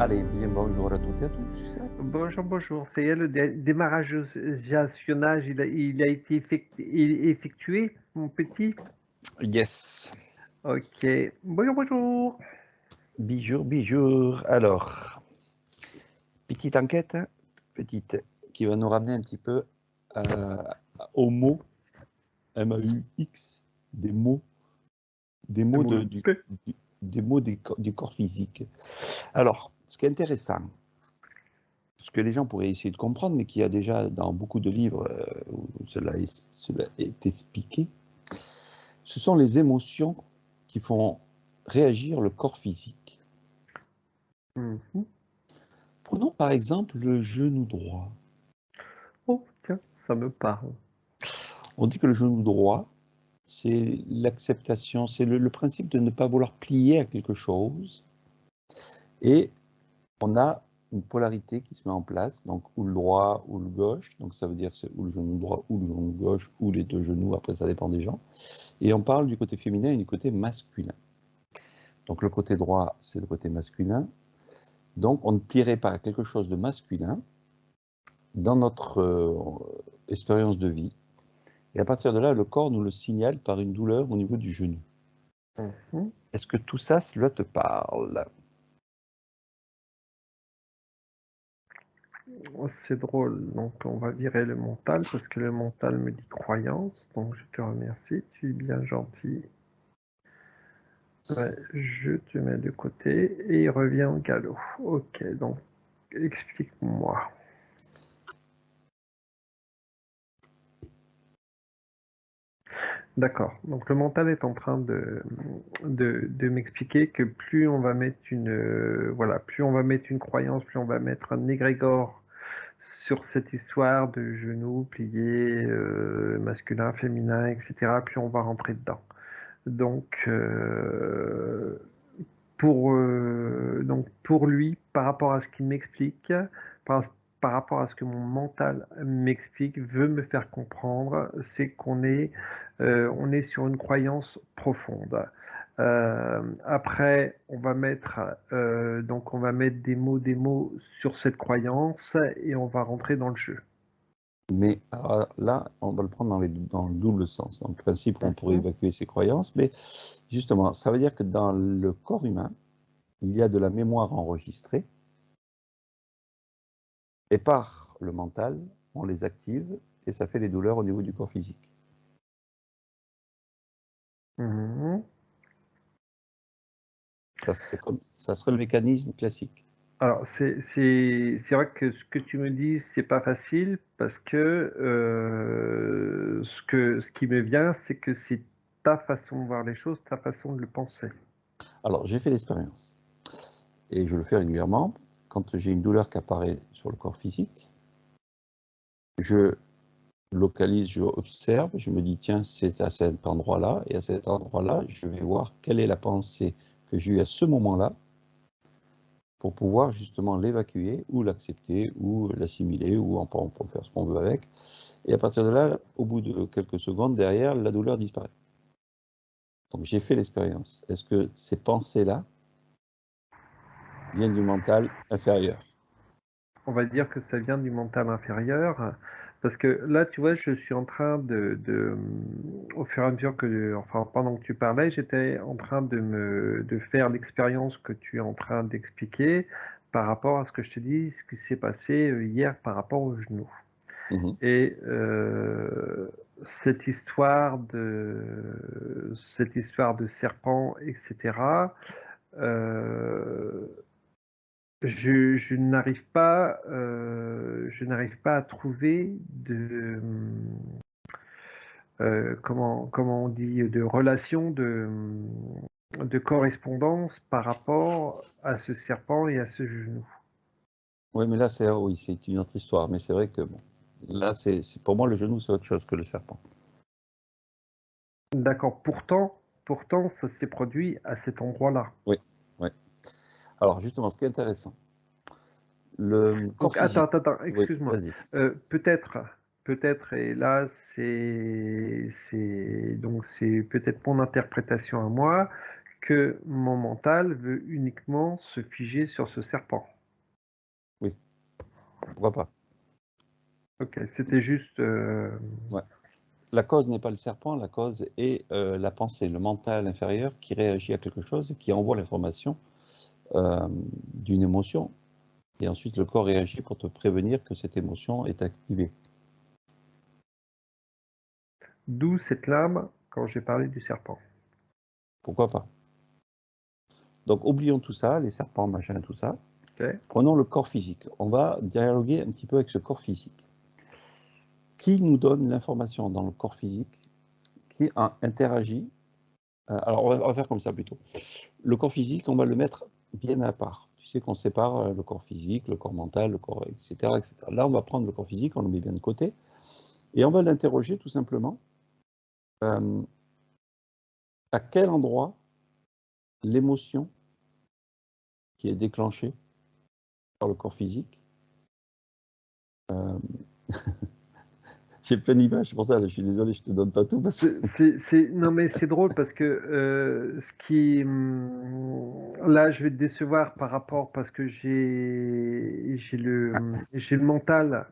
Allez, bien bonjour à toutes et à tous. Bonjour, bonjour. Ça y est, le démarragesionnage, il a été effectué, mon petit? Yes. Ok. Bonjour, bonjour. Bijou, bijou. Alors, petite enquête, petite, qui va nous ramener un petit peu aux mots, M-A-U-X, des mots, des C'est mots, mon P. des mots du corps physique. Alors, ce qui est intéressant, ce que les gens pourraient essayer de comprendre, mais qui a déjà dans beaucoup de livres où cela est expliqué, ce sont les émotions qui font réagir le corps physique. Mhm. Prenons par exemple le genou droit. Oh, tiens, ça me parle. On dit que le genou droit, c'est l'acceptation, c'est le principe de ne pas vouloir plier à quelque chose. Et on a une polarité qui se met en place, donc ou le droit ou le gauche, donc ça veut dire c'est ou le genou droit ou le genou gauche ou les deux genoux, après ça dépend des gens. Et on parle du côté féminin et du côté masculin. Donc le côté droit, c'est le côté masculin. Donc on ne plierait pas à quelque chose de masculin dans notre expérience de vie. Et à partir de là, le corps nous le signale par une douleur au niveau du genou. Mhm. Est-ce que tout ça, cela te parle? Oh, c'est drôle. Donc, on va virer le mental parce que le mental me dit croyance. Donc, je te remercie. Tu es bien gentil. Ouais, je te mets de côté et il revient au galop. Ok, donc, explique-moi. D'accord. Donc le mental est en train de m'expliquer que plus on va mettre voilà, plus on va mettre une croyance, plus on va mettre un égrégore sur cette histoire de genoux pliés, masculin, féminin, etc., plus on va rentrer dedans. Donc, donc pour lui, par rapport à ce qu'il m'explique, par, par rapport à ce que mon mental m'explique, veut me faire comprendre, c'est on est sur une croyance profonde. Après, donc on va mettre des mots sur cette croyance et on va rentrer dans le jeu. Mais alors là, on va le prendre dans le double sens. Dans le principe, on pourrait Mhm. évacuer ses croyances, mais justement, ça veut dire que dans le corps humain, il y a de la mémoire enregistrée, et par le mental, on les active, et ça fait les douleurs au niveau du corps physique. Mhm. Ça serait le mécanisme classique. Alors, c'est vrai que ce que tu me dis, c'est pas facile parce que ce qui me vient, c'est que c'est ta façon de voir les choses, ta façon de le penser. Alors, j'ai fait l'expérience, et je le fais régulièrement. Quand j'ai une douleur qui apparaît sur le corps physique, je localise, je observe, je me dis tiens, c'est à cet endroit-là, et à cet endroit-là, je vais voir quelle est la pensée que j'ai eue à ce moment-là pour pouvoir justement l'évacuer ou l'accepter ou l'assimiler ou on peut faire ce qu'on veut avec. Et à partir de là, au bout de quelques secondes, derrière, la douleur disparaît. Donc j'ai fait l'expérience. Est-ce que ces pensées-là viennent du mental inférieur? On va dire que ça vient du mental inférieur parce que là, tu vois, je suis en train au fur et à mesure enfin, pendant que tu parlais, j'étais en train de faire l'expérience que tu es en train d'expliquer par rapport à ce que je te dis, ce qui s'est passé hier par rapport au genou. Mhm. Et cette histoire de serpent, etc., euh, je n'arrive pas à trouver comment on dit, de relation, de correspondance par rapport à ce serpent et à ce genou. Oui, mais là, oui, c'est une autre histoire. Mais c'est vrai que bon, là, pour moi, le genou, c'est autre chose que le serpent. D'accord. Pourtant, ça s'est produit à cet endroit-là. Oui, oui. Alors justement, ce qui est intéressant, le corps Donc, attends, physique. attends, attends, Oui, excuse-moi. vas-y. Peut-être, et là, donc c'est peut-être mon interprétation à moi, que mon mental veut uniquement se figer sur ce serpent. Oui, pourquoi pas. Ok, c'était juste... Ouais. La cause n'est pas le serpent, la cause est la pensée, le mental inférieur qui réagit à quelque chose et qui envoie l'information d'une émotion. Et ensuite, le corps réagit pour te prévenir que cette émotion est activée. D'où cette lame quand j'ai parlé du serpent. Pourquoi pas? Donc, oublions tout ça, les serpents, machin, tout ça. Ok. Prenons le corps physique. On va dialoguer un petit peu avec ce corps physique. Qui nous donne l'information dans le corps physique qui interagit? Alors, on va faire comme ça plutôt. Le corps physique, on va le mettre bien à part. Tu sais qu'on sépare le corps physique, le corps mental, le corps, etc., etc. Là, on va prendre le corps physique, on le met bien de côté, et on va l'interroger tout simplement. À quel endroit l'émotion qui est déclenchée par le corps physique, j'ai plein d'images, c'est pour ça, là, je suis désolé, je te donne pas tout. Parce que... Non, mais c'est drôle parce que ce qui... là, je vais te décevoir par rapport parce que j'ai le mental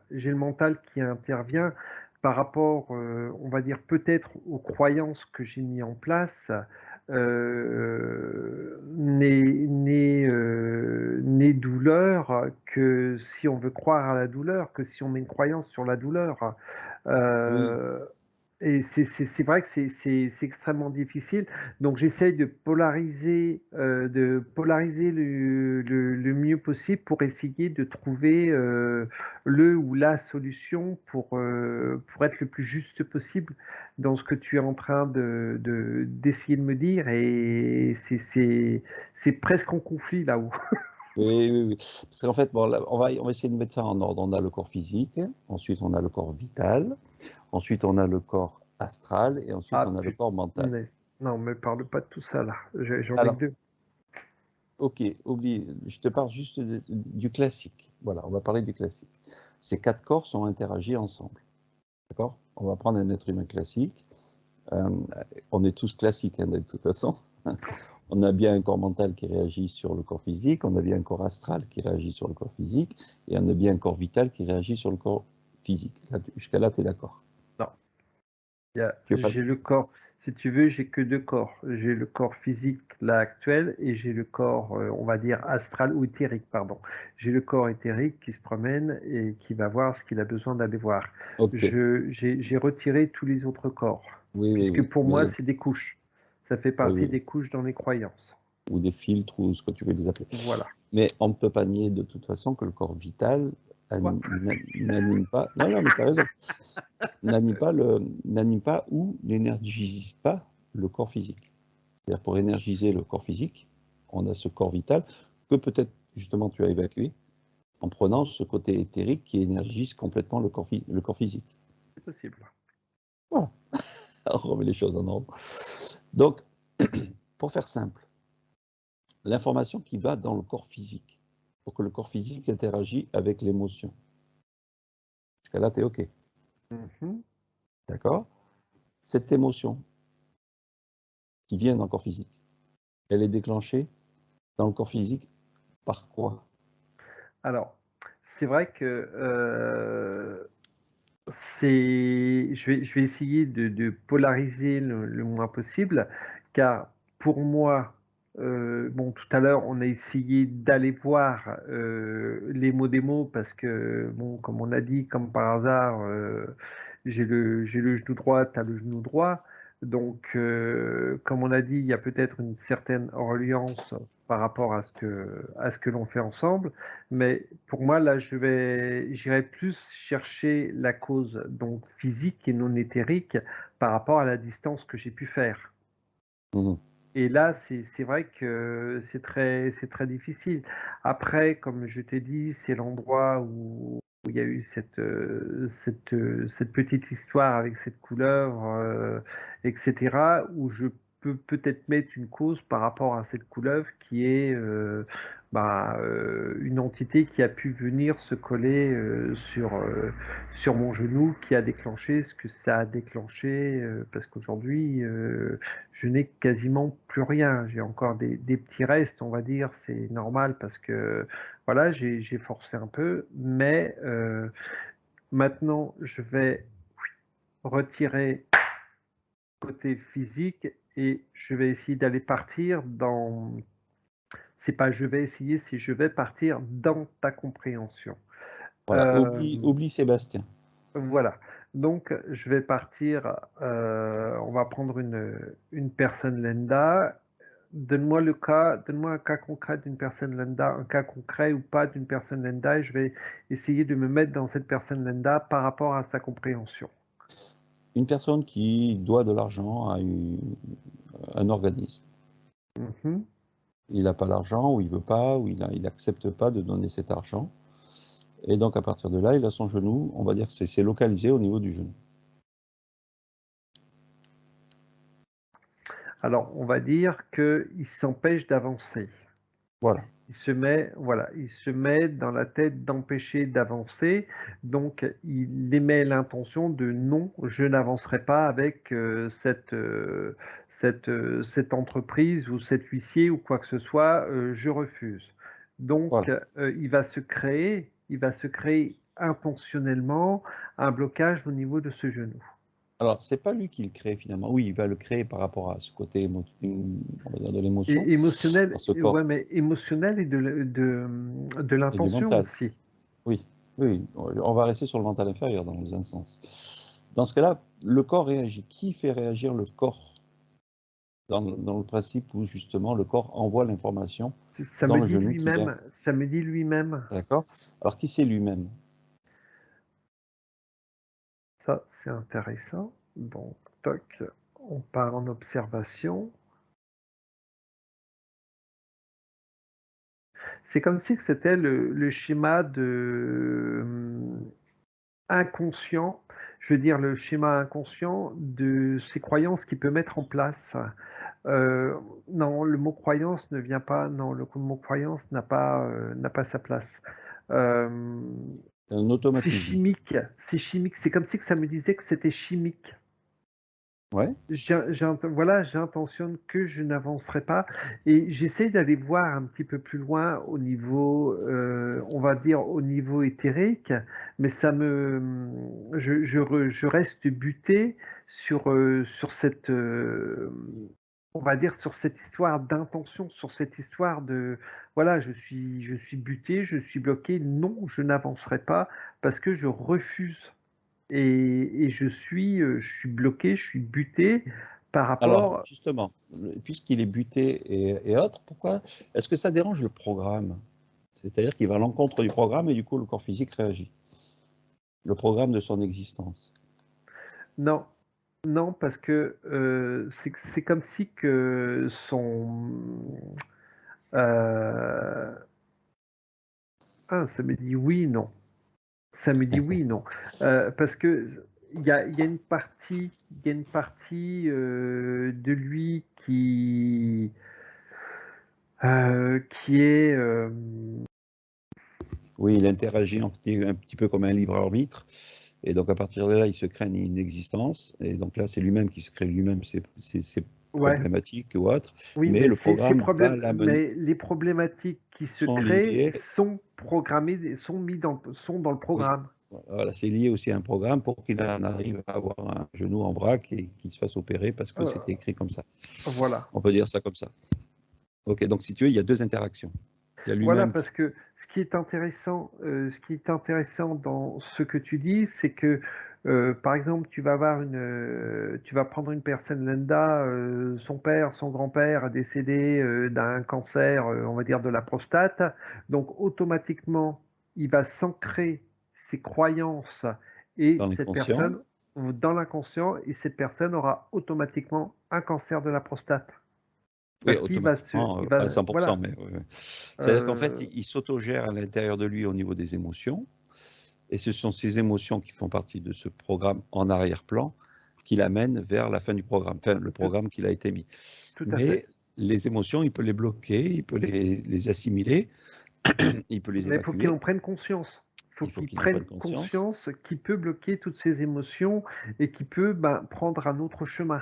qui intervient par rapport, on va dire, peut-être aux croyances que j'ai mis en place, n'est douleur que si on veut croire à la douleur, que si on met une croyance sur la douleur. Oui, Euh, et c'est vrai que c'est extrêmement difficile. Donc j'essaye de polariser le mieux possible pour essayer de trouver le ou la solution pour être le plus juste possible dans ce que tu es en train d'essayer de me dire. Et c'est presque en conflit là-haut. oui, oui, oui. Parce qu'en fait, bon, là, on va essayer de mettre ça en ordre. On a le corps physique, ensuite on a le corps vital, ensuite on a le corps astral, et ensuite Ah on a le corps mental. putain. Non, me parle pas de tout ça là. J'en ai que Alors, deux. ok, oublie, je te parle juste du classique. Voilà, on va parler du classique. Ces quatre corps sont interagis ensemble. D'accord? On va prendre un être humain classique. Euh, on est tous classiques, hein, de toute façon. On a bien un corps mental qui réagit sur le corps physique, on a bien un corps astral qui réagit sur le corps physique, et on a bien un corps vital qui réagit sur le corps physique. Jusqu'à là, tu es d'accord? Non. Tu veux pas... J'ai le corps, si tu veux, j'ai que deux corps. J'ai le corps physique, là, actuel, et j'ai le corps, on va dire, astral ou éthérique, pardon. J'ai le corps éthérique qui se promène et qui va voir ce qu'il a besoin d'aller voir. Ok, J'ai retiré tous les autres corps, oui, oui, puisque oui, pour moi, mais, c'est des couches. Ça fait oui, partie oui, des couches dans les croyances. ou des filtres, ou ce que tu veux les appeler. Voilà. Mais on ne peut pas nier de toute façon que le corps vital Quoi? n'anime pas... Non, non, mais tu as raison. N'anime pas ou n'énergise pas le corps physique. C'est-à-dire pour énergiser le corps physique, on a ce corps vital que peut-être justement tu as évacué en prenant ce côté éthérique qui énergise complètement le corps physique. C'est possible. Voilà, on remet les choses en ordre. Donc, pour faire simple, l'information qui va dans le corps physique, pour que le corps physique interagisse avec l'émotion. Jusqu'à là, tu es OK. Mhm. D'accord? Cette émotion qui vient dans le corps physique, elle est déclenchée dans le corps physique par quoi? Alors, c'est vrai que je vais essayer de polariser le moins possible, car pour moi, bon, tout à l'heure, on a essayé d'aller voir les mots des mots, parce que, bon, comme on a dit, comme par hasard, j'ai le genou droit, tu as le genou droit. Donc, comme on a dit, il y a peut-être une certaine reliance par rapport à ce que l'on fait ensemble. Mais pour moi, là, j'irai plus chercher la cause donc physique et non éthérique par rapport à la distance que j'ai pu faire. Mhm. Et là, c'est vrai que c'est très difficile. Après, comme je t'ai dit, c'est l'endroit où il y a eu cette petite histoire avec cette couleur, etc., où je peux peut-être mettre une cause par rapport à cette couleuvre qui est une entité qui a pu venir se coller sur mon genou, qui a déclenché ce que ça a déclenché, parce qu'aujourd'hui, je n'ai quasiment plus rien. J'ai encore des petits restes, on va dire, c'est normal parce que voilà, j'ai forcé un peu, mais maintenant, je vais retirer côté physique et je vais essayer d'aller partir dans. C'est pas je vais essayer, c'est je vais partir dans ta compréhension. Voilà, Euh, oublie Sébastien. voilà. Donc, je vais partir. On va prendre une personne lambda. Donne-moi un cas concret d'une personne lambda, un cas concret ou pas d'une personne lambda, et je vais essayer de me mettre dans cette personne lambda par rapport à sa compréhension. Une personne qui doit de l'argent à un organisme. Mhm. Il n'a pas l'argent, ou il veut pas, ou il n'accepte pas de donner cet argent. Et donc à partir de là, il a son genou, on va dire que c'est localisé au niveau du genou. Alors, on va dire qu'il s'empêche d'avancer. Voilà. Il se met dans la tête d'empêcher d'avancer. Donc, il émet l'intention de non, je n'avancerai pas avec cette entreprise ou cet huissier ou quoi que ce soit, je refuse. Donc, Voilà. il va se créer intentionnellement un blocage au niveau de ce genou. Alors, c'est pas lui qui le crée finalement. Oui, il va le créer par rapport à ce côté on va dire de l'émotion, Et émotionnel, dans ce corps, ouais, mais émotionnel et de et du l'intention mental. aussi. Oui, oui, on va rester sur le mental inférieur dans un sens. Dans ce cas-là, le corps réagit. Qui fait réagir le corps dans le principe où justement le corps envoie l'information Ça dans me le dit genou qui vient. lui-même, ça me dit lui-même. D'accord? Alors, qui c'est lui-même? Ça, c'est intéressant. Donc, toc, on part en observation. C'est comme si c'était le schéma de inconscient, je veux dire le schéma inconscient de ses croyances qu'il peut mettre en place. Non, le mot croyance ne vient pas, non, le mot croyance n'a pas sa place. Euh, C'est un c'est automatisme. chimique, c'est comme si que ça me disait que c'était chimique. Ouais. Voilà, j'intentionne que je n'avancerai pas et j'essaie d'aller voir un petit peu plus loin au niveau, on va dire au niveau éthérique, mais je reste buté sur cette, on va dire sur cette histoire d'intention, sur cette histoire de, voilà, je suis buté, je suis bloqué, non, je n'avancerai pas parce que je refuse. Et je suis bloqué, je suis buté par Alors, rapport. justement, puisqu'il est buté et autres, pourquoi est-ce que ça dérange le programme? C'est-à-dire qu'il va à l'encontre du programme et du coup le corps physique réagit. Le programme de son existence. Non, non, parce que c'est comme si que son. euh, ça me dit oui, non. Ça me dit oui, non. Parce que il y a une partie de lui qui est. Oui, il interagit un petit peu comme un libre arbitre. Et donc à partir de là, il se crée une existence. Et donc là, c'est lui-même qui se crée lui-même ses Ouais, problématiques ou autres. oui, Mais mais le programme va l'amener, mais les problématiques qui se sont créent liées. sont programmées, sont dans le Oui, programme. voilà, c'est lié aussi à un programme pour qu'il en arrive à avoir un genou en vrac et qu'il se fasse opérer parce que Euh, c'était écrit comme ça. voilà. On peut dire ça comme ça. Ok, donc si tu veux, il y a deux interactions. Il y a Voilà, lui-même parce que ce qui est intéressant dans ce que tu dis, c'est que, par exemple, tu vas prendre une personne lambda, son père, son grand-père a décédé d'un cancer, on va dire de la prostate, donc automatiquement, il va s'ancrer ses croyances et dans cette l'inconscient. personne dans l'inconscient et cette personne aura automatiquement un cancer de la prostate. Oui, Parce automatiquement, pas à 100%, voilà. mais oui, oui. C'est-à-dire qu'en fait, Euh, il s'autogère à l'intérieur de lui au niveau des émotions, et ce sont ces émotions qui font partie de ce programme en arrière-plan qui l'amènent vers la fin du programme, enfin le tout, programme qu'il a été mis. tout à Mais fait. les émotions, il peut les bloquer, il peut les assimiler, il peut les Mais il faut qu'il évacuer. en prenne conscience. Il faut Il faut qu'il qu'il en prenne prenne conscience, conscience qu'il peut bloquer toutes ces émotions et qu'il peut prendre un autre chemin.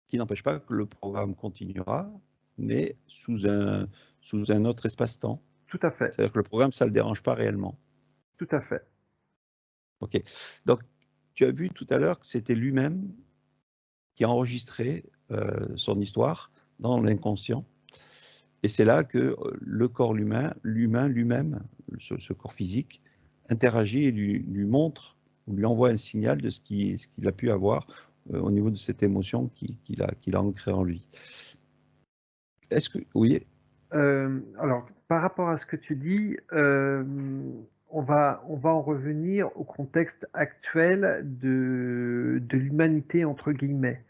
qui n'empêche pas que le programme continuera, mais sous un autre espace-temps. Tout à fait, C'est-à-dire que le programme, ça ne le dérange pas réellement. tout à fait. OK. Donc, tu as vu tout à l'heure que c'était lui-même qui a enregistré son histoire dans l'inconscient. Et c'est là que le corps humain lui-même, ce corps physique, interagit et lui montre, ou lui envoie un signal de ce qu'il a pu avoir au niveau de cette émotion qu'il a ancrée en lui. Est-ce que, oui, Alors, par rapport à ce que tu dis, on va en revenir au contexte actuel de l'humanité, entre guillemets.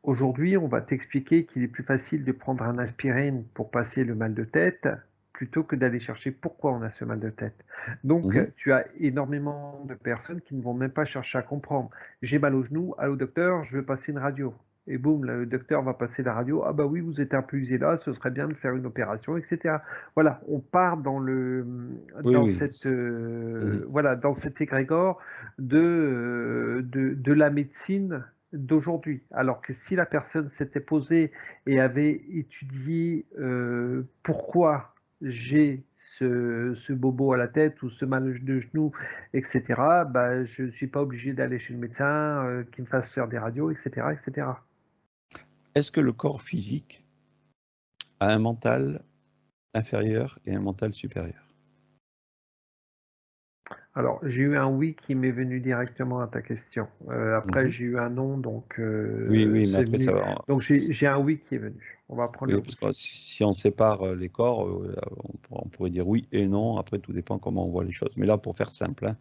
Aujourd'hui, on va t'expliquer qu'il est plus facile de prendre un aspirine pour passer le mal de tête plutôt que d'aller chercher pourquoi on a ce mal de tête. Donc, tu as énormément de personnes qui ne vont même pas chercher à comprendre. J'ai mal au genou, allô docteur, je veux passer une radio. Et boum, le docteur va passer la radio. Ah bah oui, vous êtes un peu usé là, ce serait bien de faire une opération, etc. Voilà, on part dans oui. voilà, dans cet égrégore de la médecine d'aujourd'hui. Alors que si la personne s'était posée et avait étudié pourquoi j'ai ce bobo à la tête ou ce mal de genou, etc., je ne suis pas obligé d'aller chez le médecin qui me fasse faire des radios, etc., etc. Est-ce que le corps physique a un mental inférieur et un mental supérieur? Alors, j'ai eu un oui qui m'est venu directement à ta question. Après, j'ai eu un non, donc Oui, mais c'est après, ça venu. va. Donc, j'ai un oui qui est venu. On va prendre le Oui, oui. parce que si on sépare les corps, on pourrait dire oui et non. Après, tout dépend comment on voit les choses. Mais là, pour faire simple, hein.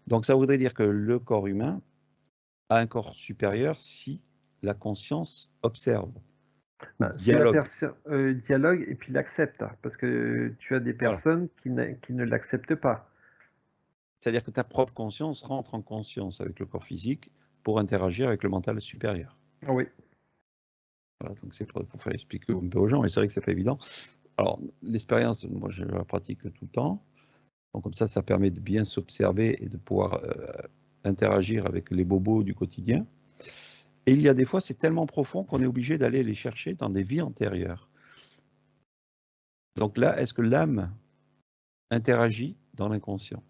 Donc, ça voudrait dire que le corps humain a un corps supérieur si la conscience observe ou Si la dialogue. personne dialogue et puis l'accepte, parce que tu as des Voilà. personnes qui ne l'acceptent pas. C'est-à-dire que ta propre conscience rentre en conscience avec le corps physique pour interagir avec le mental supérieur. Oui. Voilà, donc c'est pour faire expliquer un peu aux gens, et c'est vrai que c'est pas évident. Alors, l'expérience, moi, je la pratique tout le temps. Donc, comme ça permet de bien s'observer et de pouvoir interagir avec les bobos du quotidien. Et il y a des fois, c'est tellement profond qu'on est obligé d'aller les chercher dans des vies antérieures. Donc là, est-ce que l'âme interagit dans l'inconscient?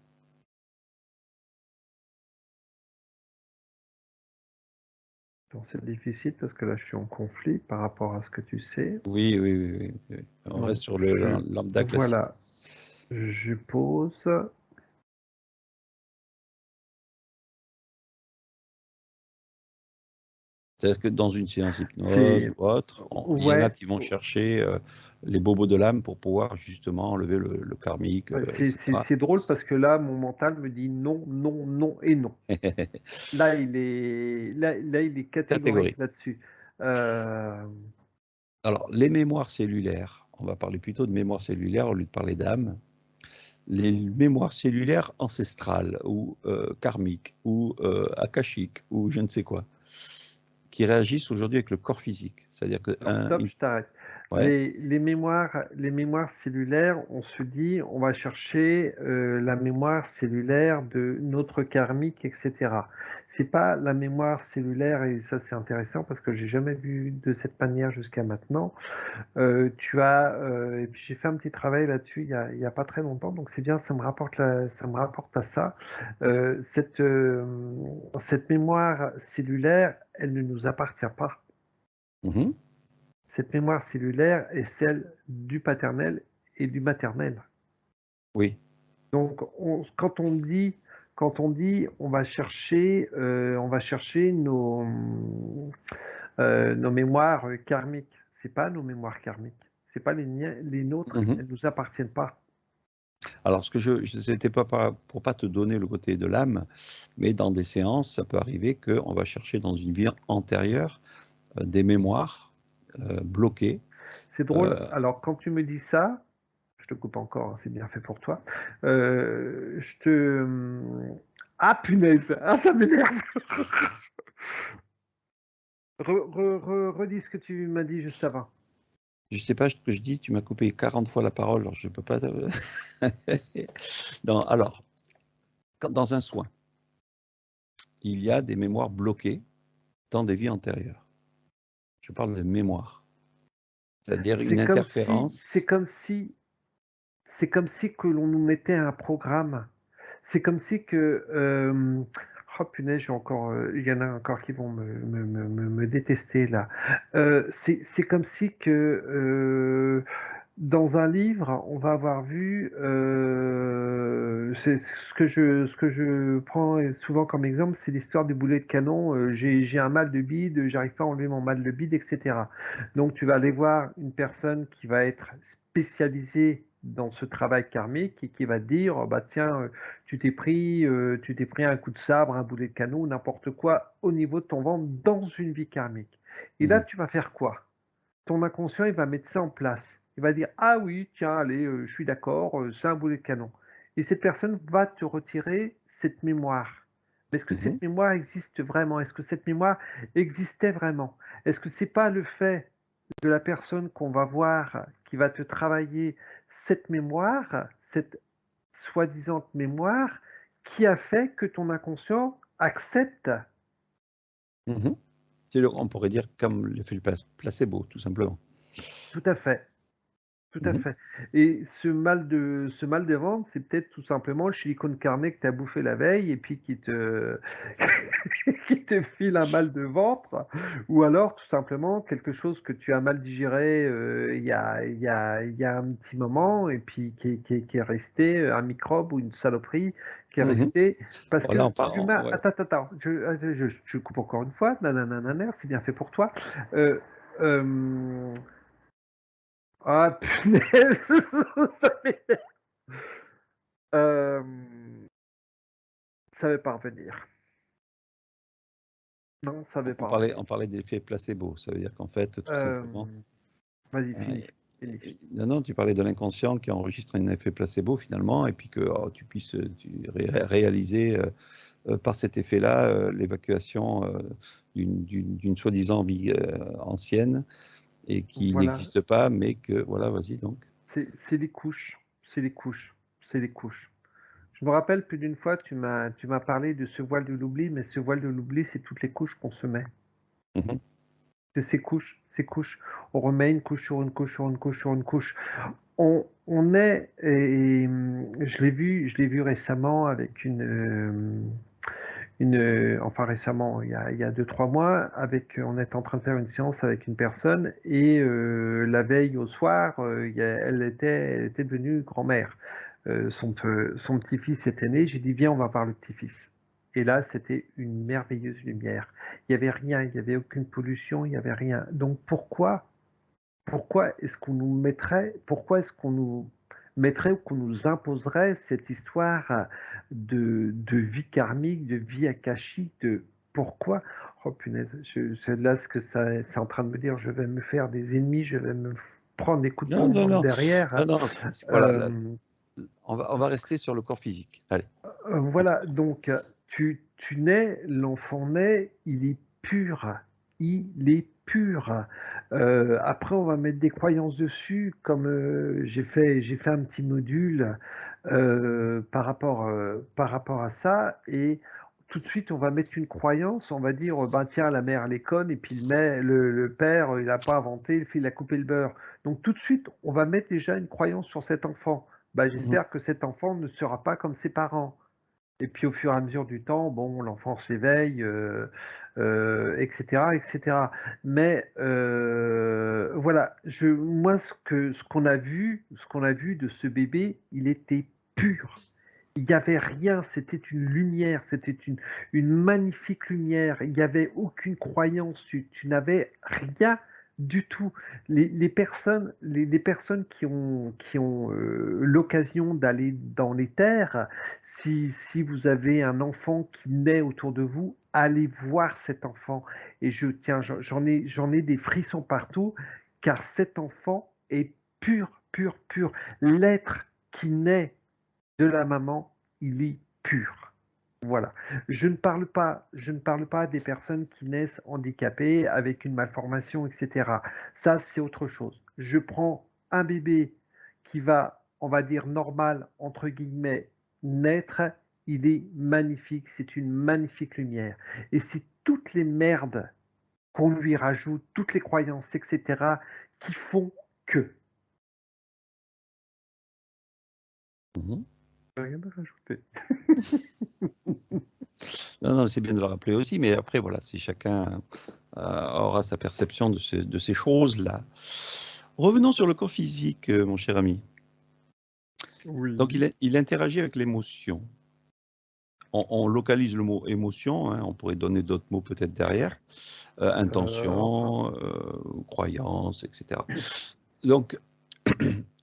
Donc c'est difficile parce que là je suis en conflit par rapport à ce que tu sais. Oui. On Donc reste sur le lambda classique. voilà, je pose. C'est-à-dire que dans une séance hypnose C'est ou autre, il y en a ouais, qui vont chercher les bobos de l'âme pour pouvoir justement enlever le karmique, etc. c'est drôle parce que là mon mental me dit non, non, non et non. Là il est catégorique Catégorique. là-dessus. Alors, les mémoires cellulaires, on va parler plutôt de mémoire cellulaire au lieu de parler d'âme. Les mémoires cellulaires ancestrales ou karmiques ou akashiques ou je ne sais quoi, qui réagissent aujourd'hui avec le corps physique. C'est-à-dire que Alors stop, je t'arrête. ouais, Les mémoires cellulaires, on se dit, on va chercher la mémoire cellulaire de notre karmique, etc. C'est pas la mémoire cellulaire, et ça c'est intéressant parce que j'ai jamais vu de cette manière jusqu'à maintenant. Et puis j'ai fait un petit travail là-dessus il y a pas très longtemps, donc c'est bien, ça me rapporte à ça. Cette mémoire cellulaire, elle ne nous appartient pas. mhm, Cette mémoire cellulaire est celle du paternel et du maternel. oui, Donc, quand on dit, on va chercher nos mémoires karmiques. C'est pas nos mémoires karmiques. C'est pas les nôtres. mhm. Elles nous appartiennent pas. Alors, ce que c'était pas pour pas te donner le côté de l'âme, mais dans des séances, ça peut arriver qu'on va chercher dans une vie antérieure des mémoires bloquées. C'est drôle. Alors, quand tu me dis ça, je te coupe encore, hein, c'est bien fait pour toi. Ah punaise, ah ça m'énerve. Redis ce que tu m'as dit juste avant. Je sais pas ce que je dis, tu m'as coupé 40 fois la parole, alors je peux pas. Non, alors, dans un soin, il y a des mémoires bloquées dans des vies antérieures. Je parle de mémoire, c'est-à-dire une C'est comme si, c'est interférence. comme si, c'est comme si que l'on nous mettait un programme. C'est comme si que, oh punaise, il y en a encore qui vont me détester là. C'est comme si que dans un livre, on va avoir vu, c'est ce que je prends souvent comme exemple, c'est l'histoire du boulet de canon. J'ai un mal de bide, j'arrive pas à enlever mon mal de bide, etc. Donc tu vas aller voir une personne qui va être spécialisée dans ce travail karmique et qui va te dire, oh, bah tiens, tu t'es pris un coup de sabre, un boulet de canon, n'importe quoi au niveau de ton ventre dans une vie karmique. Et là, Mhm, tu vas faire quoi? Ton inconscient, il va mettre ça en place. Il va dire, ah oui, tiens, allez, je suis d'accord, c'est un boulet de canon. Et cette personne va te retirer cette mémoire. Mais est-ce que mhm, cette mémoire existe vraiment? Est-ce que cette mémoire existait vraiment? Est-ce que c'est pas le fait de la personne qu'on va voir qui va te travailler cette mémoire, cette soi-disant mémoire, qui a fait que ton inconscient accepte? mhm. On pourrait dire comme l'effet placebo, tout simplement. Tout à fait. Tout à Mhm. fait. Et ce mal de ventre, c'est peut-être tout simplement le silicone carné que tu as bouffé la veille et puis qui te file un mal de ventre, ou alors tout simplement quelque chose que tu as mal digéré il y a un petit moment et puis qui est resté, un microbe ou une saloperie qui est Mhm. resté. Parce Voilà, que l'humain, ouais. attends, je coupe encore une fois, nanana, c'est bien fait pour toi. Euh, euh, ah punaise! Ça m'énerve. Ça va pas revenir. Non, ça va pas revenir. On parlait d'effet placebo, ça veut dire qu'en fait, tout simplement, Vas-y, euh, finis. Finis. non, non, tu parlais de l'inconscient qui enregistre un effet placebo finalement, et puis que tu puisses réaliser par cet effet-là l'évacuation d'une soi-disant vie ancienne et qui Voilà, n'existe pas, mais que, voilà, vas-y donc. c'est les couches. C'est les couches. C'est les couches. Je me rappelle plus d'une fois, tu m'as parlé de ce voile de l'oubli, mais ce voile de l'oubli, c'est toutes les couches qu'on se met. Mhm, C'est ces couches, ces couches. On remet une couche sur une couche sur une couche sur une couche. On est, je l'ai vu récemment avec enfin récemment, il y a 2, 3 mois, on est en train de faire une séance avec une personne et la veille au soir, elle était devenue grand-mère. Son petit-fils était né. J'ai dit viens, on va voir le petit-fils. Et là, c'était une merveilleuse lumière. Il n'y avait rien, il n'y avait aucune pollution, il n'y avait rien. Donc pourquoi est-ce qu'on nous mettrait, pourquoi est-ce qu'on nous mettrait ou qu'on nous imposerait cette histoire de vie karmique, de vie akashique, de pourquoi? Oh punaise, c'est là ce que ça, c'est en train de me dire, je vais me faire des ennemis, je vais me prendre des coups de non, poing non, dans le non, non, derrière. non, voilà, Euh, on va rester sur le corps physique. Allez, voilà, donc tu nais, l'enfant naît, il est pur, il est pur. Après, on va mettre des croyances dessus, comme j'ai fait un petit module par rapport à ça, et tout de suite, on va mettre une croyance, on va dire, ben tiens, la mère, elle est conne, et puis le père, il n'a pas inventé, le fils, il a coupé le beurre. Donc tout de suite, on va mettre déjà une croyance sur cet enfant. Ben, mhm, j'espère que cet enfant ne sera pas comme ses parents. Et puis au fur et à mesure du temps, bon, l'enfant s'éveille, etc., etc. Mais voilà, moi, ce qu'on a vu de ce bébé, il était pur. Il n'y avait rien, c'était une lumière, c'était une magnifique lumière. Il n'y avait aucune croyance, tu n'avais rien du tout. Les personnes qui ont l'occasion d'aller dans les terres, si vous avez un enfant qui naît autour de vous, allez voir cet enfant. Et j'en ai des frissons partout, car cet enfant est pur, pur, pur. L'être qui naît de la maman, il est pur. Voilà. Je ne parle pas des personnes qui naissent handicapées avec une malformation, etc. Ça, c'est autre chose. je prends un bébé qui va, on va dire normal, entre guillemets, naître, il est magnifique, c'est une magnifique lumière. Et c'est toutes les merdes qu'on lui rajoute, toutes les croyances, etc., qui font que. Mhm. Rien à rajouter. Non, c'est bien de le rappeler aussi, mais après, voilà, si chacun aura sa perception de ces choses-là. Revenons sur le corps physique, mon cher ami. Donc, Oui. il interagit avec l'émotion. On localise le mot émotion, hein, on pourrait donner d'autres mots peut-être derrière, intention, croyance, etc. Donc,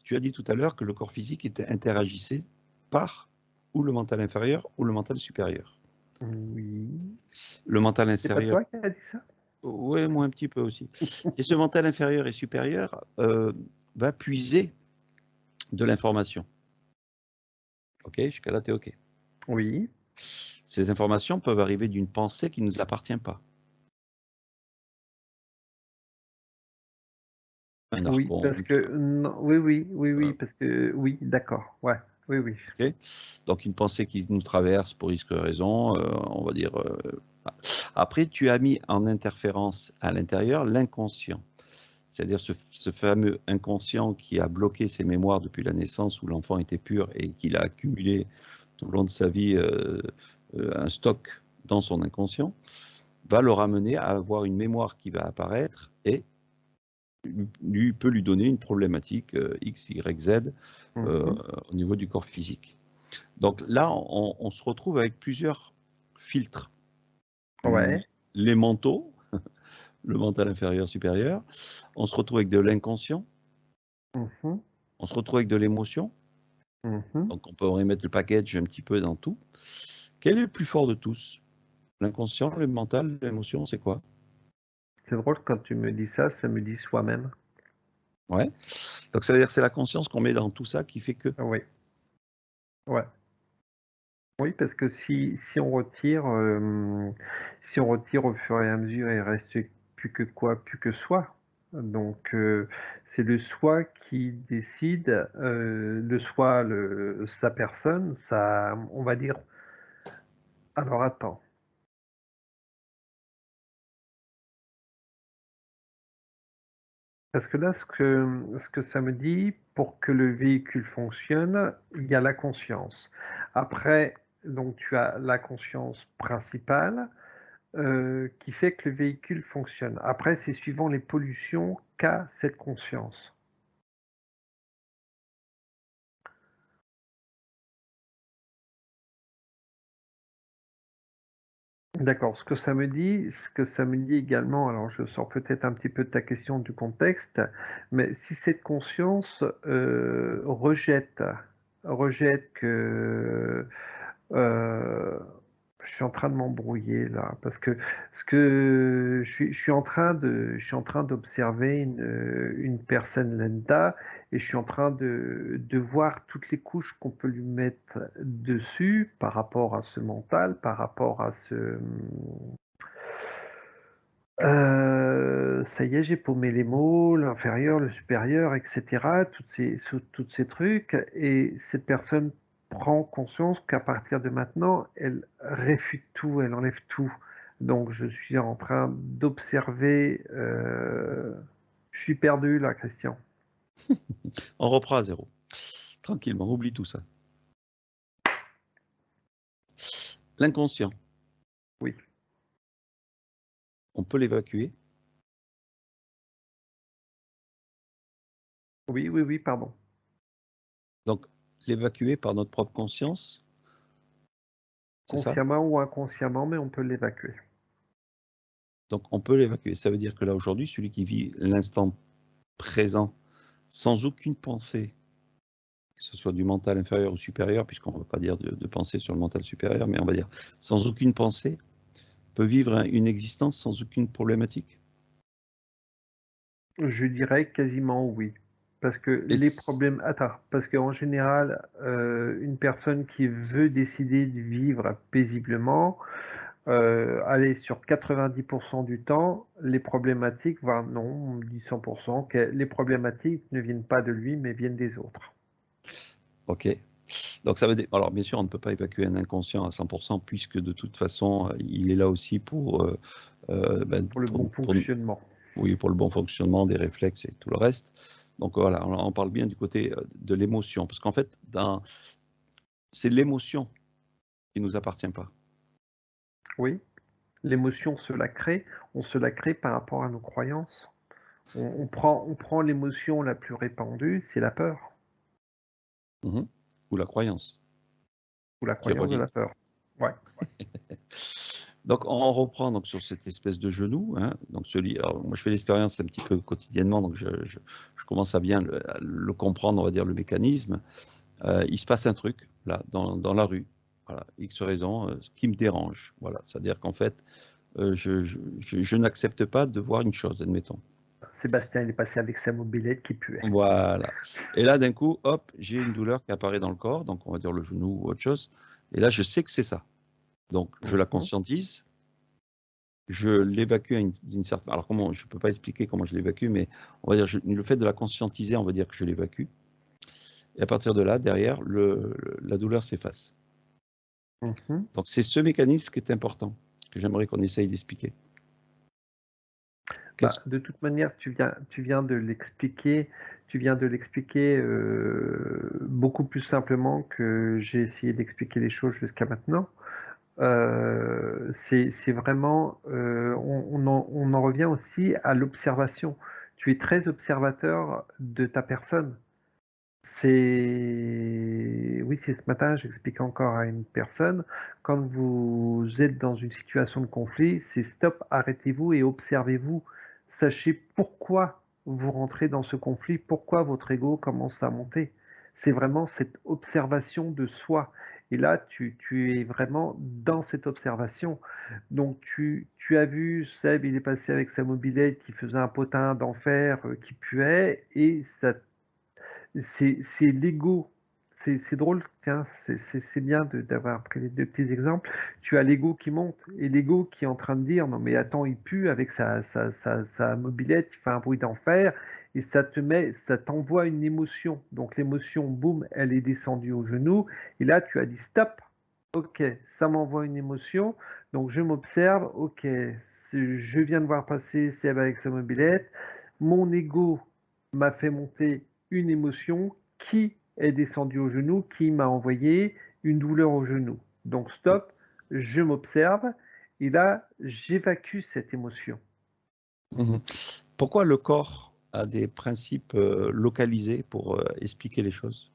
tu as dit tout à l'heure que le corps physique interagissait par ou le mental inférieur ou le mental supérieur. Oui. Le mental C'est pas inférieur, toi qui as dit ça? oui, moi un petit peu aussi. Et ce mental inférieur et supérieur va puiser de l'information. Ok, jusqu'à là, tu es ok. Oui. Ces informations peuvent arriver d'une pensée qui ne nous appartient pas. Un Oui, parce archonte, que non, oui, parce que oui, d'accord, ouais, oui. ok. Donc une pensée qui nous traverse pour X raison, on va dire. Après, tu as mis en interférence à l'intérieur l'inconscient. C'est-à-dire ce fameux inconscient qui a bloqué ses mémoires depuis la naissance où l'enfant était pur et qu'il a accumulé tout le long de sa vie un stock dans son inconscient, va le ramener à avoir une mémoire qui va apparaître et peut lui donner une problématique X, Y, Z Mhm. au niveau du corps physique. Donc là, on se retrouve avec plusieurs filtres. Ouais. Les mentaux, le mental inférieur, supérieur. On se retrouve avec de l'inconscient. Mhm. On se retrouve avec de l'émotion. Mhm. Donc on peut remettre le package un petit peu dans tout. Quel est le plus fort de tous? L'inconscient, le mental, l'émotion, c'est quoi? C'est drôle quand tu me dis ça, ça me dit soi-même. Ouais. Donc ça veut dire que c'est la conscience qu'on met dans tout ça qui fait que. Oui, ouais. Oui, parce que si on retire, si on retire au fur et à mesure, il reste plus que quoi? Plus que soi. Donc, c'est le soi qui décide, le soi, sa personne, on va dire. Alors attends. Parce que là, ce que ça me dit, pour que le véhicule fonctionne, il y a la conscience. Après, donc tu as la conscience principale qui fait que le véhicule fonctionne. Après, c'est suivant les pollutions qu'a cette conscience. D'accord. Ce que ça me dit également, alors je sors peut-être un petit peu de ta question du contexte, mais si cette conscience rejette que euh, je suis en train de m'embrouiller là, parce que je suis en train d'observer une personne lambda et je suis en train de voir toutes les couches qu'on peut lui mettre dessus par rapport à ce mental, par rapport à ce. Ça y est, j'ai paumé les mots, l'inférieur, le supérieur, etc. Toutes ces trucs. Et cette personne prend conscience qu'à partir de maintenant, elle réfute tout, elle enlève tout. Donc, je suis en train d'observer. Je suis perdu là, Christian. On reprend à zéro. Tranquillement, oublie tout ça. L'inconscient, Oui, on peut l'évacuer. oui, pardon. Donc, l'évacuer par notre propre conscience, c'est ça? Consciemment ou inconsciemment, mais on peut l'évacuer. Donc, on peut l'évacuer. Ça veut dire que là, aujourd'hui, celui qui vit l'instant présent sans aucune pensée, que ce soit du mental inférieur ou supérieur, puisqu'on ne va pas dire de pensée sur le mental supérieur, mais on va dire sans aucune pensée, peut vivre une existence sans aucune problématique. Je dirais quasiment oui. Parce que Et les problèmes. Attends, parce qu'en général, une personne qui veut décider de vivre paisiblement, allez, sur 90% du temps, les problématiques, voire non, on dit 100%, que les problématiques ne viennent pas de lui, mais viennent des autres. Ok. Donc ça veut dire, alors bien sûr, on ne peut pas évacuer un inconscient à 100% puisque de toute façon, il est là aussi pour Pour le bon fonctionnement. oui, pour le bon fonctionnement des réflexes et tout le reste. Donc voilà, on parle bien du côté de l'émotion, parce qu'en fait, c'est l'émotion qui ne nous appartient pas. Oui, l'émotion se la crée, on se la crée par rapport à nos croyances. On prend l'émotion la plus répandue, c'est la peur. Ou la croyance. Ou la Qui est croyance de reliée. la peur. Ouais. Donc on reprend donc sur cette espèce de genou. Hein, donc alors moi je fais l'expérience un petit peu quotidiennement, donc je commence à bien le comprendre, on va dire le mécanisme. Il se passe un truc là dans la rue. Voilà, X raison, ce qui me dérange. Voilà, c'est-à-dire qu'en fait, je n'accepte pas de voir une chose, admettons. Sébastien, il est passé avec sa mobilette qui puait. Voilà. Et là, d'un coup, hop, j'ai une douleur qui apparaît dans le corps, donc on va dire le genou ou autre chose. Et là, je sais que c'est ça. Donc, je la conscientise, je l'évacue d'une certaine... Alors, comment, je ne peux pas expliquer comment je l'évacue, mais on va dire, le fait de la conscientiser, on va dire que je l'évacue. Et à partir de là, derrière, la douleur s'efface. Donc, c'est ce mécanisme qui est important, que j'aimerais qu'on essaye d'expliquer. De toute manière, tu viens de l'expliquer. Tu viens de l'expliquer beaucoup plus simplement que j'ai essayé d'expliquer les choses jusqu'à maintenant. C'est vraiment, on en revient aussi à l'observation. Tu es très observateur de ta personne. Oui, c'est ce matin, j'expliquais encore à une personne, quand vous êtes dans une situation de conflit, c'est stop, arrêtez-vous et observez-vous. Sachez pourquoi vous rentrez dans ce conflit, pourquoi votre ego commence à monter. C'est vraiment cette observation de soi. Et là, tu es vraiment dans cette observation. Donc, tu as vu, Seb, il est passé avec sa mobilette qui faisait un potin d'enfer, qui puait, et ça c'est l'ego. C'est drôle, tiens, c'est bien d'avoir pris les deux petits exemples. Tu as l'ego qui monte et l'ego qui est en train de dire non mais attends, il pue avec sa mobilette, il fait un bruit d'enfer et ça t'envoie une émotion. Donc l'émotion, boum, elle est descendue au genou et là tu as dit stop, ok, ça m'envoie une émotion, donc je m'observe, ok, je viens de voir passer Seb avec sa mobilette, mon ego m'a fait monter une émotion qui est descendue au genou, qui m'a envoyé une douleur au genou. Donc stop, je m'observe et là j'évacue cette émotion. Pourquoi le corps a des principes localisés pour expliquer les choses?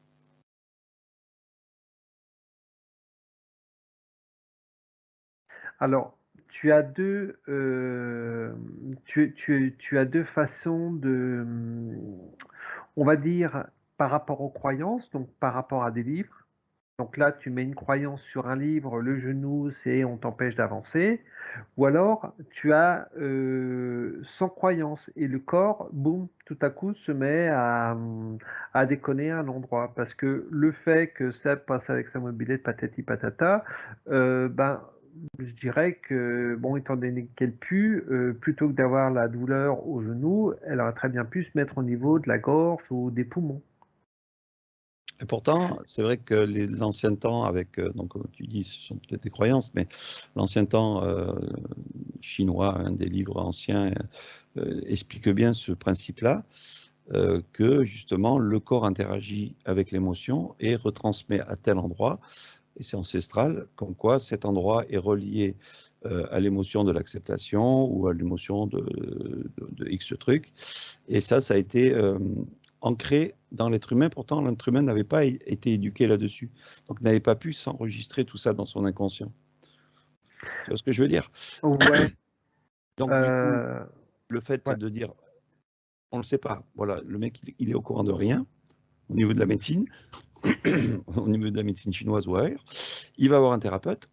Alors, tu as deux façons de, on va dire, par rapport aux croyances, donc par rapport à des livres. Donc là, tu mets une croyance sur un livre, le genou, c'est on t'empêche d'avancer. Ou alors, tu as sans croyance et le corps, boum, tout à coup se met à déconner à un endroit. Parce que le fait que Seb passe avec sa mobilette patati patata, je dirais que, bon, étant donné qu'elle pue, plutôt que d'avoir la douleur au genou, elle aurait très bien pu se mettre au niveau de la gorge ou des poumons. Et pourtant, c'est vrai que l'ancien temps, avec, donc comme tu dis, ce sont peut-être des croyances, mais l'ancien temps chinois, un des livres anciens, explique bien ce principe-là, que justement le corps interagit avec l'émotion et retransmet à tel endroit, et c'est ancestral, comme quoi cet endroit est relié à l'émotion de l'acceptation ou à l'émotion de X truc. Et ça a été ancré dans l'être humain. Pourtant, l'être humain n'avait pas été éduqué là-dessus. Donc, n'avait pas pu s'enregistrer tout ça dans son inconscient. Tu vois ce que je veux dire? Ouais. Donc, du coup, le fait de dire, on ne le sait pas, voilà, le mec, il est au courant de rien au niveau de la médecine, au niveau de la médecine chinoise ou ailleurs. Il va voir un thérapeute.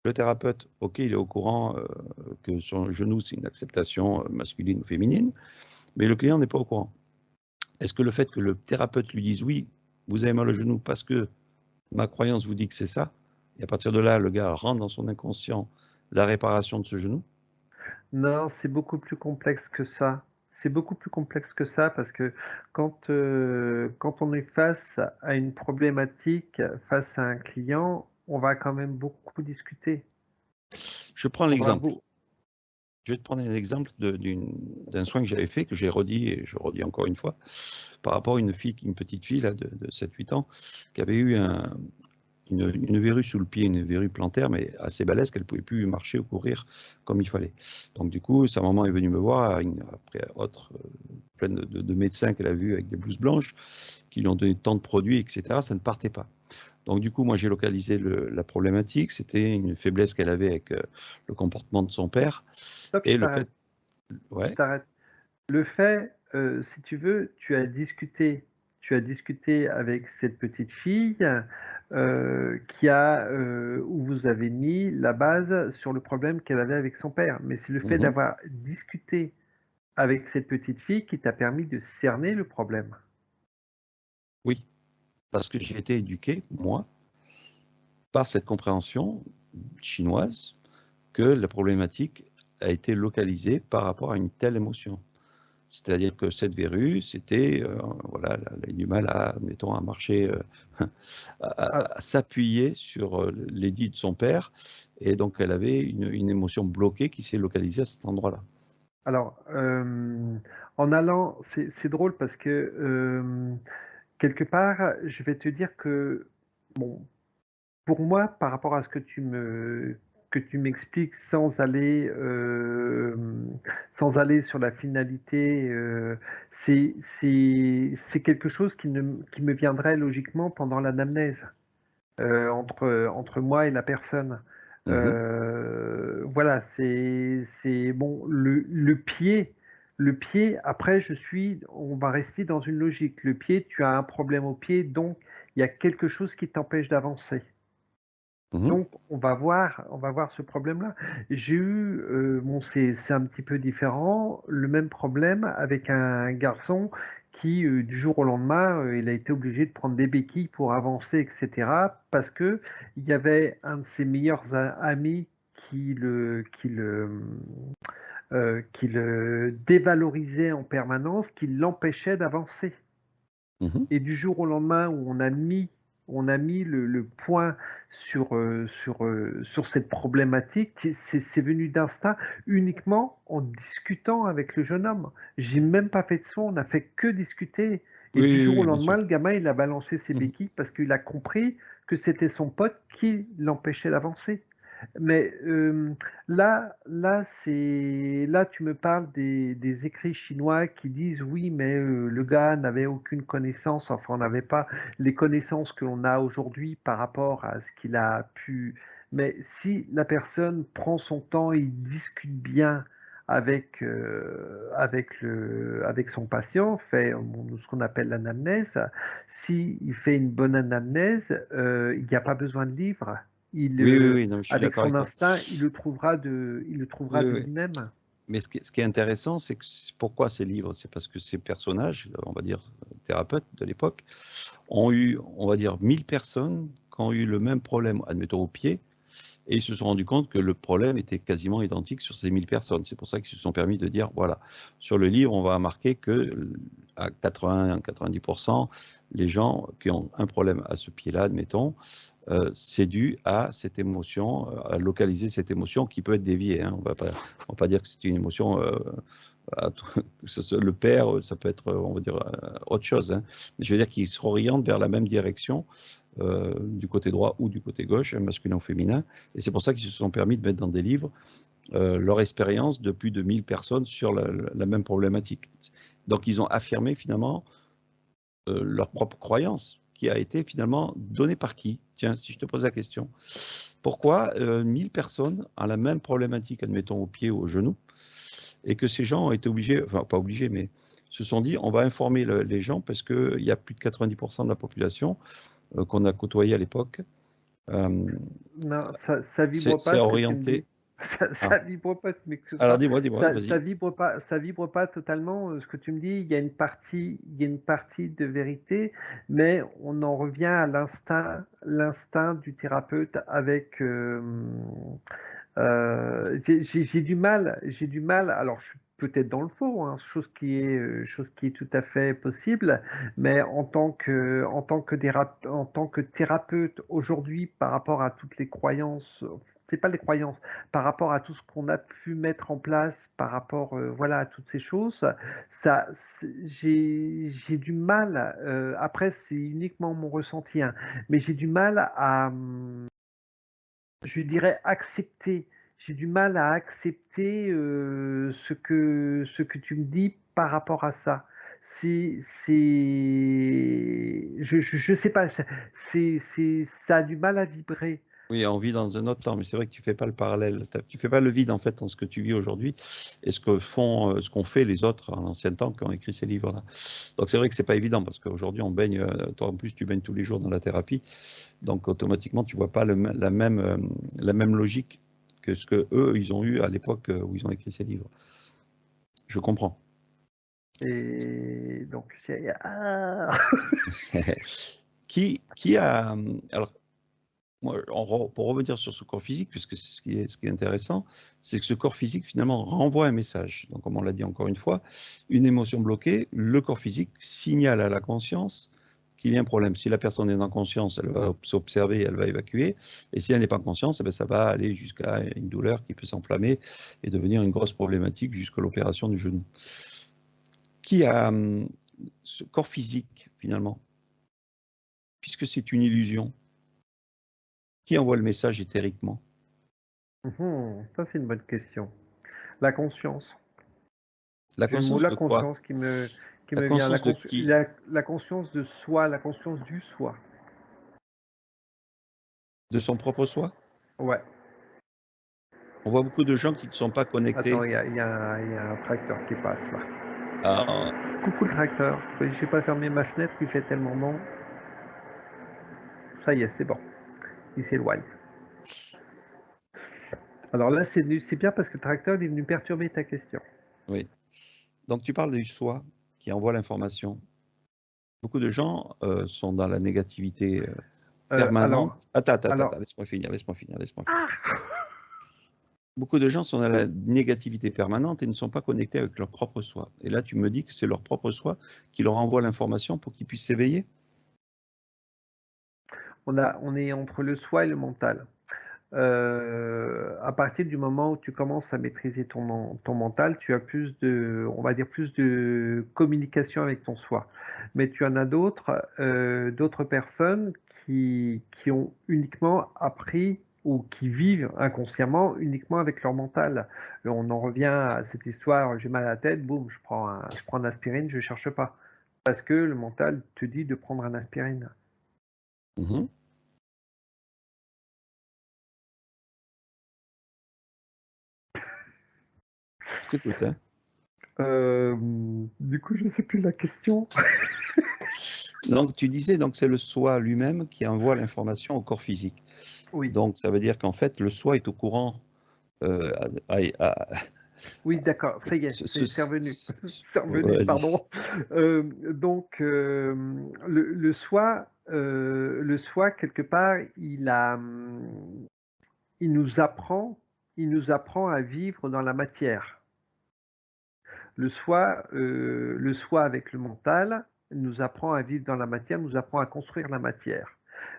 Le thérapeute, ok, il est au courant que son genou, c'est une acceptation masculine ou féminine, mais le client n'est pas au courant. Est-ce que le fait que le thérapeute lui dise oui, vous avez mal au genou parce que ma croyance vous dit que c'est ça, et à partir de là, le gars rentre dans son inconscient, la réparation de ce genou? Non, c'est beaucoup plus complexe que ça. C'est beaucoup plus complexe que ça parce que quand on est face à une problématique, face à un client, on va quand même beaucoup discuter. Je prends On va l'exemple. beau Je vais te prendre un exemple d'un soin que j'avais fait, que j'ai redit et je redis encore une fois, par rapport à une petite fille là, de 7-8 ans qui avait eu une verrue sous le pied, une verrue plantaire, mais assez balèze qu'elle ne pouvait plus marcher ou courir comme il fallait. Donc du coup, sa maman est venue me voir, après plein de médecins qu'elle a vus avec des blouses blanches, qui lui ont donné tant de produits, etc. Ça ne partait pas. Donc du coup, moi j'ai localisé la problématique, c'était une faiblesse qu'elle avait avec le comportement de son père, Stop, et je le fait... t'arrête, je Ouais. t'arrête. Le fait, si tu veux, tu as discuté avec cette petite fille, où vous avez mis la base sur le problème qu'elle avait avec son père. Mais c'est le fait Mhm. d'avoir discuté avec cette petite fille qui t'a permis de cerner le problème. Oui, parce que j'ai été éduqué, moi, par cette compréhension chinoise que la problématique a été localisée par rapport à une telle émotion. C'est-à-dire que cette verrue, c'était, voilà, elle a eu du mal à, admettons, à marcher, Ah, à s'appuyer sur les dits de son père, et donc elle avait une émotion bloquée qui s'est localisée à cet endroit-là. alors, en allant, c'est drôle parce que quelque part, je vais te dire que, bon, pour moi, par rapport à ce que tu m'expliques sans aller sur la finalité, c'est quelque chose qui me viendrait logiquement pendant l'anamnèse, entre moi et la personne. Mhm, Voilà, c'est bon, le pied, après, on va rester dans une logique. Le pied, tu as un problème au pied, donc il y a quelque chose qui t'empêche d'avancer. mhm, Donc on va voir ce problème-là. J'ai eu, bon, c'est un petit peu différent, le même problème avec un garçon qui, du jour au lendemain, il a été obligé de prendre des béquilles pour avancer, et cetera, parce qu'il y avait un de ses meilleurs a amis qui le dévalorisait en permanence, qui l'empêchait d'avancer. mhm. Et du jour au lendemain où on a mis le point sur cette problématique, c'est venu d'instinct uniquement en discutant avec le jeune homme. J'ai même pas fait de son, on n'a fait que discuter. Et Oui, du oui, jour au oui, bien lendemain, sûr. le gamin, il a balancé ses Mhm, béquilles parce qu'il a compris que c'était son pote qui l'empêchait d'avancer. Mais là, tu me parles des écrits chinois qui disent oui, mais le gars n'avait aucune connaissance, enfin, on n'avait pas les connaissances que l'on a aujourd'hui par rapport à ce qu'il a pu. Mais si la personne prend son temps et discute bien avec son patient, fait ce qu'on appelle l'anamnèse, s'il fait une bonne anamnèse, il n'y a pas besoin de livre. Il, oui, oui, oui, non, mais je suis avec d'accord son avec toi. instinct, il le trouvera Oui, de oui. lui-même. Mais ce qui est intéressant, c'est que pourquoi ces livres? C'est parce que ces personnages, on va dire thérapeutes de l'époque, ont eu, on va dire, 1000 personnes qui ont eu le même problème, admettons au pied, et ils se sont rendus compte que le problème était quasiment identique sur ces 1000 personnes. C'est pour ça qu'ils se sont permis de dire, voilà, sur le livre, on va marquer que à 80-90%, les gens qui ont un problème à ce pied-là, admettons, c'est dû à cette émotion, à localiser cette émotion qui peut être déviée. Hein. On va pas dire que c'est une émotion, le père, ça peut être, on va dire, autre chose. Hein. Mais je veux dire qu'ils se orientent vers la même direction, du côté droit ou du côté gauche, masculin ou féminin. Et c'est pour ça qu'ils se sont permis de mettre dans des livres leur expérience de plus de 1000 personnes sur la même problématique. Donc ils ont affirmé finalement leur propre croyance, qui a été finalement donnée par qui? Tiens, si je te pose la question. Pourquoi 1000 personnes ont la même problématique, admettons au pied ou au genou, et que ces gens ont été obligés, enfin pas obligés, mais se sont dit on va informer les gens parce qu'il y a plus de 90% de la population qu'on a côtoyée à l'époque. Euh, Non, ça vibre c'est pas ce que tu me dis. orienté. Ça Ah, vibre pas, tu m'excuses alors pas. dis-moi, Ça vas-y. vibre pas totalement ce que tu me dis. Il y a une partie de vérité, mais on en revient à l'instinct du thérapeute J'ai du mal, alors je suis peut-être dans le faux, hein, chose qui est tout à fait possible, mais en tant que thérapeute aujourd'hui, par rapport à toutes les croyances, c'est pas les croyances, par rapport à tout ce qu'on a pu mettre en place, par rapport, voilà, à toutes ces choses, ça, j'ai du mal. Après, c'est uniquement mon ressenti, hein, mais j'ai du mal à, je dirais accepter. J'ai du mal à accepter ce que tu me dis par rapport à ça. Je sais pas, ça a du mal à vibrer. Oui, on vit dans un autre temps, mais c'est vrai que tu fais pas le parallèle. Tu fais pas le vide en fait dans ce que tu vis aujourd'hui et ce que font, ce qu'ont fait les autres en ancien temps qui ont écrit ces livres-là. Donc c'est vrai que c'est pas évident parce qu'aujourd'hui on baigne, toi en plus tu baignes tous les jours dans la thérapie, donc automatiquement tu vois pas la même logique que ce que eux ils ont eu à l'époque où ils ont écrit ces livres. Je comprends. Et donc, ah Qui a alors moi, pour revenir sur ce corps physique, puisque ce qui est intéressant, c'est que ce corps physique, finalement, renvoie un message. Donc, comme on l'a dit encore une fois, une émotion bloquée, le corps physique signale à la conscience qu'il y a un problème. Si la personne est en conscience, elle va s'observer, elle va évacuer. Et si elle n'est pas en conscience, eh bien, ça va aller jusqu'à une douleur qui peut s'enflammer et devenir une grosse problématique jusqu'à l'opération du genou. Qui a ce corps physique, finalement, puisque c'est une illusion? Qui envoie le message éthériquement? Ça, c'est une bonne question. La conscience. La C'est le mot conscience la de quoi? conscience qui La me vient. conscience de qui? La conscience de soi, la conscience du soi. De son propre soi? Ouais. On voit beaucoup de gens qui ne sont pas Attends, connectés il y a un tracteur qui passe là. à... Coucou le tracteur. J'ai pas fermé ma fenêtre, il fait tellement bon. Ça y est, c'est bon. Il s'éloigne. Alors là, c'est bien parce que le tracteur il est venu perturber ta question. Oui. Donc tu parles du soi qui envoie l'information. Beaucoup de gens sont dans la négativité Alors, permanente. Attends, alors, laisse-moi finir. ah, Beaucoup de gens sont dans la négativité permanente et ne sont pas connectés avec leur propre soi. Et là, tu me dis que c'est leur propre soi qui leur envoie l'information pour qu'ils puissent s'éveiller? on est entre le soi et le mental. À partir du moment où tu commences à maîtriser ton mental, tu as plus de, on va dire, plus de communication avec ton soi. Mais tu en as d'autres personnes qui ont uniquement appris ou qui vivent inconsciemment uniquement avec leur mental. On en revient à cette histoire, j'ai mal à la tête, boum, je prends une aspirine, je cherche pas. Parce que le mental te dit de prendre un aspirine. Mhm. Je t'écoute, hein. Du coup, je sais plus la question. Donc tu disais donc c'est le soi lui-même qui envoie l'information au corps physique. Oui. Donc ça veut dire qu'en fait le soi est au courant. euh, à- à- Oui, d'accord, ça y est, c'est revenu. C'est revenu, Vas-y. pardon. Donc, le soi, quelque part, il nous apprend à vivre dans la matière. Le soi avec le mental nous apprend à vivre dans la matière, nous apprend à construire la matière.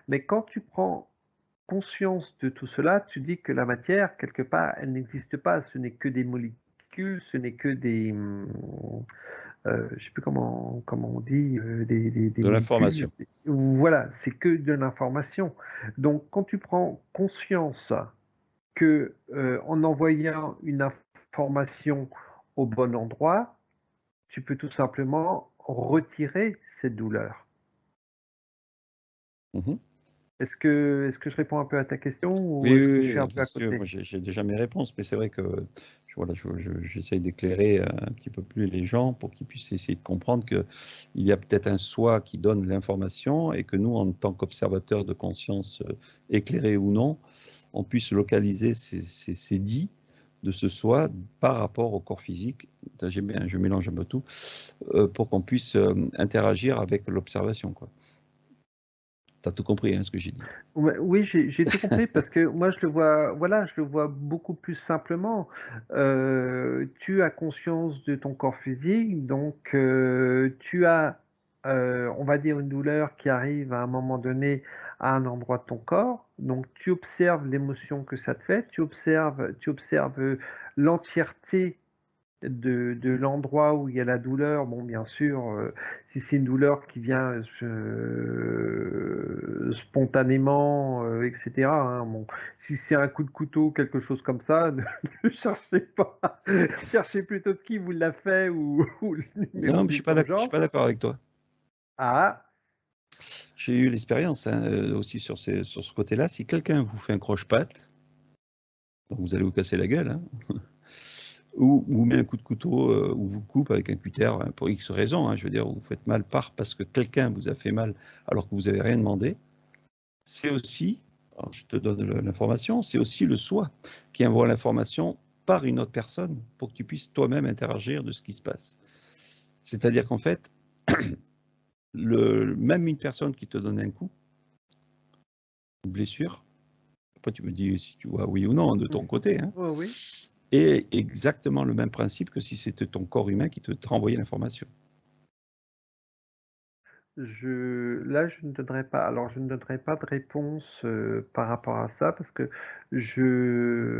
Mais quand tu prends conscience de tout cela, tu dis que la matière, quelque part, elle n'existe pas. Ce n'est que des molécules, ce n'est que des, je ne sais plus comment on dit, des De molécules. l'information. Voilà, c'est que de l'information. Donc, quand tu prends conscience que en envoyant une information au bon endroit, tu peux tout simplement retirer cette douleur. Mhm. Est-ce que je réponds un peu à ta question ou Oui, est-ce que oui, je suis un oui, peu bien à sûr. côté? Moi, j'ai déjà mes réponses, mais c'est vrai que voilà, j'essaye d'éclairer un petit peu plus les gens pour qu'ils puissent essayer de comprendre qu'il y a peut-être un soi qui donne l'information et que nous, en tant qu'observateurs de conscience, éclairés ou non, on puisse localiser ces dits de ce soi par rapport au corps physique. Je mélange un peu tout, pour qu'on puisse interagir avec l'observation, quoi. Tu as tout compris, hein, ce que j'ai dit. Ouais, oui, j'ai tout compris parce que moi je le vois, voilà, je le vois beaucoup plus simplement. Tu as conscience de ton corps physique, donc tu as, on va dire, une douleur qui arrive à un moment donné à un endroit de ton corps. Donc tu observes l'émotion que ça te fait, tu observes l'entièreté de l'endroit où il y a la douleur. Bon, bien sûr, si c'est une douleur qui vient spontanément, etc., hein, bon, si c'est un coup de couteau, quelque chose comme ça, ne cherchez pas. Cherchez plutôt qui vous l'a fait ou le numéro Non, mais je suis d'urgence. pas d'accord avec toi. Ah, J'ai eu l'expérience hein, aussi sur ce côté-là. Si quelqu'un vous fait un croche-patte, donc vous allez vous casser la gueule, hein, ou vous met un coup de couteau, ou vous coupe avec un cutter, hein, pour X raison, hein, je veux dire, vous faites mal parce que quelqu'un vous a fait mal alors que vous n'avez rien demandé, c'est aussi, alors je te donne l'information, c'est aussi le soi qui envoie l'information par une autre personne pour que tu puisses toi-même interagir de ce qui se passe. C'est-à-dire qu'en fait, même une personne qui te donne un coup, une blessure, après tu me dis si tu vois oui ou non de ton côté, hein, oh oui. est exactement le même principe que si c'était ton corps humain qui te renvoyait l'information. Là, je ne donnerai pas. Alors, je ne donnerai pas de réponse par rapport à ça parce que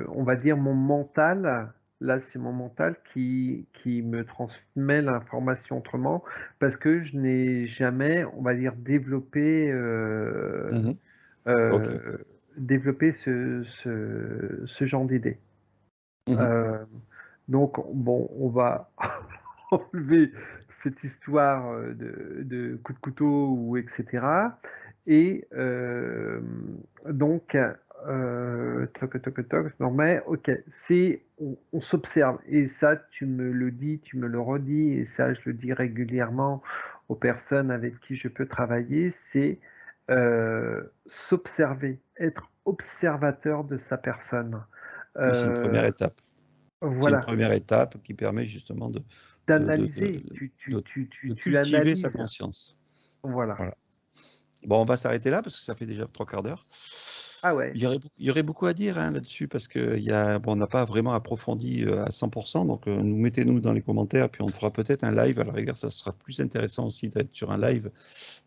on va dire mon mental. Là, c'est mon mental qui me transmet l'information autrement parce que je n'ai jamais, on va dire, Mhm. Ok. euh, développé ce genre d'idée. Mhm. Donc, bon, on va enlever cette histoire de coup de couteau ou etc. Et donc, toc, toc, toc, non mais ok, on s'observe. Et ça, tu me le dis, tu me le redis, et ça, je le dis régulièrement aux personnes avec qui je peux travailler, c'est s'observer, être observateur de sa personne. Oui, c'est une première Euh, étape. C'est une voilà, première étape qui permet justement de, de, de, d'analyser, de- de tu cultiver sa analyses, conscience. voilà. Voilà. Bon, on va s'arrêter là parce que ça fait déjà 3/4 d'heure. Ah ouais, Il y aurait beaucoup à dire hein, là-dessus parce bon, on n'a pas vraiment approfondi à 100%. Donc, mettez-nous dans les commentaires, puis on fera peut-être un live. À la rigueur, ça sera plus intéressant aussi d'être sur un live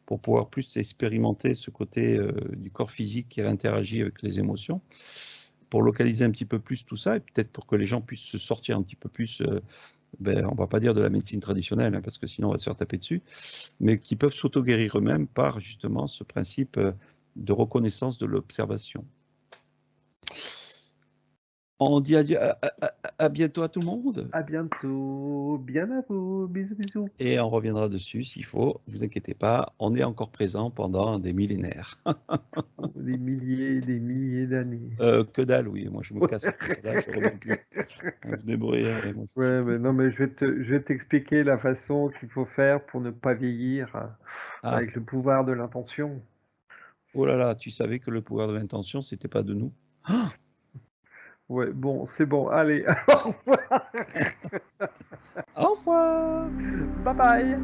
pour pouvoir plus expérimenter ce côté du corps physique qui interagit avec les émotions, pour localiser un petit peu plus tout ça et peut-être pour que les gens puissent se sortir un petit peu plus. On va pas dire de la médecine traditionnelle, hein, parce que sinon on va se faire taper dessus, mais qui peuvent s'auto-guérir eux-mêmes par justement ce principe de reconnaissance de l'observation. On dit à bientôt à tout le monde, à bientôt, bien à vous, bisous bisous. et on reviendra dessus s'il faut, ne vous inquiétez pas, on est encore présent pendant des millénaires. Des milliers d'années. Que dalle, oui, moi je me casse après cela, je ne reviens plus. Vous débrouillez, moi je suis Ouais, plus. mais non, mais je vais t'expliquer la façon qu'il faut faire pour ne pas vieillir Ah, avec le pouvoir de l'intention. oh là là, tu savais que le pouvoir de l'intention, c'était pas de nous. Ouais, bon, c'est bon, allez, au revoir. Au revoir. Bye bye.